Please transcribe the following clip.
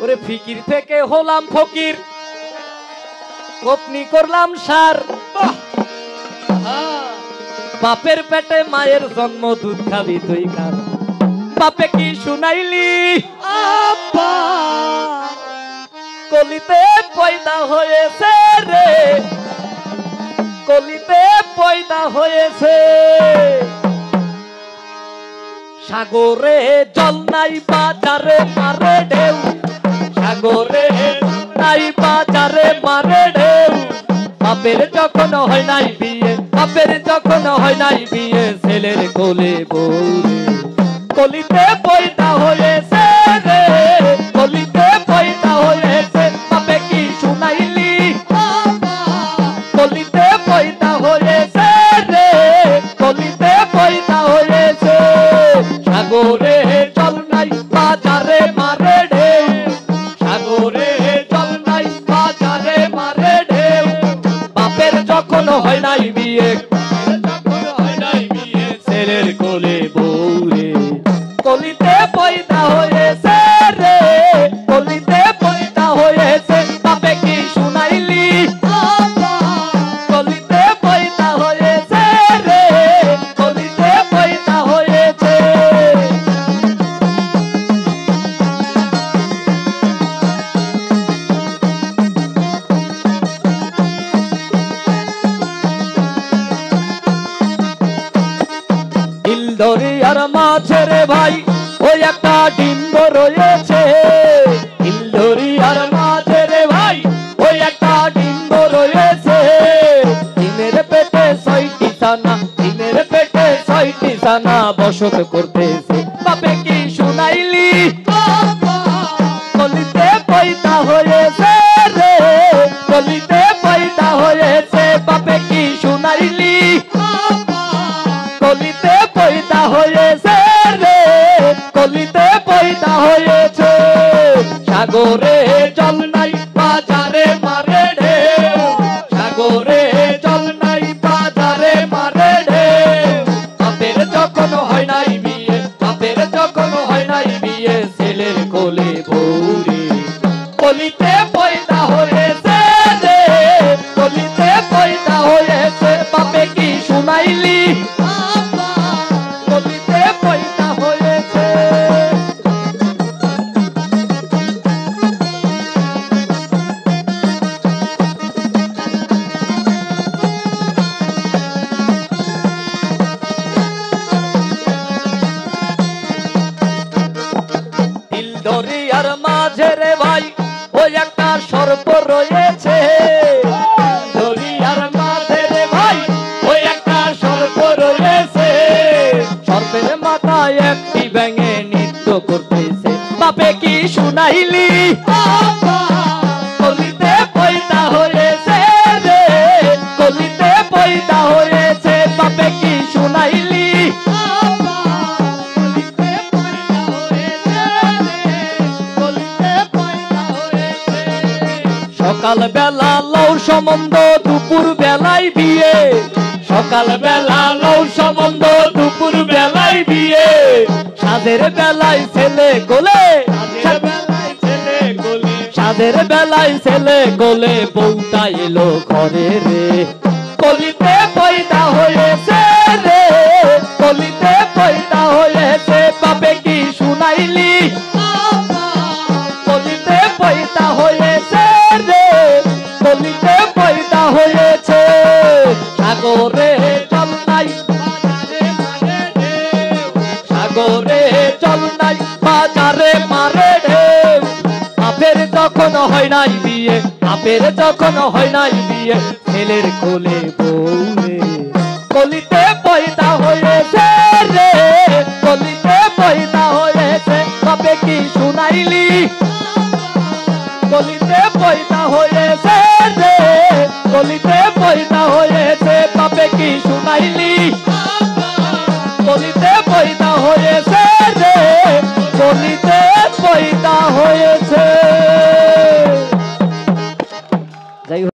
ওরে ফিকির থেকে হলাম ফকির, কপনি করলাম সার। বাপের পেটে মায়ের জন্ম, দুধ খাবি তুই খার। বাপে কি শুনাইলি আব্বা, কলিতে পয়দা হয়েছে রে, কলিতে পয়দা হয়েছে। সাগরে জল নাই বাজারে মারে ঢেউ, সাগরে নাই বাজারে মারে ঢেউ। বাপের যখন হয় নাই বিয়ে, বাপের যখন হয় নাই বিয়ে, ছেলের কোলে বউ কলিতে পয়দা হয়েছে রে, কলিতে পয়দা হয়েছে। বাপে কি শুনাইলি কলিতে পয়দা হয়েছে রে, কলিতে পয়দা হয়েছে। সাগরে জল নাই বাজারে মারে ঢেউ, সাগরে জল নাই বাজারে মারে ঢেউ। বাপের যখন হয় নাই বিয়ে, যখন হয় নাই বিয়ে, ছেলের কোলে বউ রে কলিতে পয়দা হয়েছে রে, কলিতে পয়দা হয়েছে। বাপে কি শুনাইলি কলিতে পয়দা হয়েছে রে, কলিতে পয়দা হয়েছে। দিল দরিয়ার মাঝে রে ভাই ওই একটা ডিম্ব রয়েছে, দিল দরিয়ার মাঝে রে ভাই ওই একটা ডিম্ব রয়েছে। ডিমের পেটে ৬টি ছানা, ডিমের পেটে ৬টি ছানা বসত করতেছে। বাপে কি শুনাইলি কলিতে পয়দা হয়েছে রে, কলিতে পয়দা হয়েছে। বাপে কি শুনাইলি কলিতে পয়দা হয়েছে রে, কলিতে পয়দা হয়েছে। সাগরে জল নাই বাজারে মারে ঢেউ, সাগরে জল নাই বাজারে মারে ঢেউ। বাপের যখন হয় নাই বিয়ে, বাপের যখন হয় নাই বিয়ে, ছেলের কোলে বউ রে কলিতে পয়দা হয়েছে রে, কলিতে পয়দা হয়েছে। বাপে কি শুনাইলি কলিতে পয়দা হয়েছে। দিল দরিয়ার মাঝে রে ভাই ওই একটা সর্প রয়েছে, দরিয়ার মাঝে রে ভাই ওই একটা সর্প রয়েছে। সর্পের মাথায় একটি ব্যাঙে নৃত্য করতেছে। বাপে কি শুনাইলি কলিতে পয়দা হয়েছে রে, কলিতে পয়দা হয়েছে। বাপে কি শুনাইলি কলিতে পয়দা হয়েছে রে, কলিতে পয়দা হয়েছে। সকাল বেলা লও সম্বন্ধ, দুপুর বেলায় বিয়ে, সকাল বেলা লও সম্বন্ধ, দুপুর বেলায় বিয়ে। সাধের বেলায় ছেলে কোলে, সাধের বেলায় ছেলে কোলে, বউটা এলো ঘরে রে কলিতে পয়দা হয়েছে রে, কলিতে পয়দা হয়েছে। বাপে কি শুনাইলি কলিতে পয়দা হয়েছে রে, কলিতে পয়দা হয়েছে। সাগরে জল নাই বাজারে মারে ঢেউ, সাগরে জল নাই বাজারে মারে ঢেউ। বাপের যখন হয় নাই বিয়ে, বাপের যখন হয় নাই বিয়ে, ছেলের কোলে বউ রে কলিতে পয়দা হয়েছে রে, কলিতে পয়দা হয়েছে। বাপে কি শুনাইলি কলিতে পয়দা হয়েছে রে, কলিতে পয়দা হয়েছে। বাপে কি শুনাইলি কলিতে পয়দা হয়েছে রে, কলিতে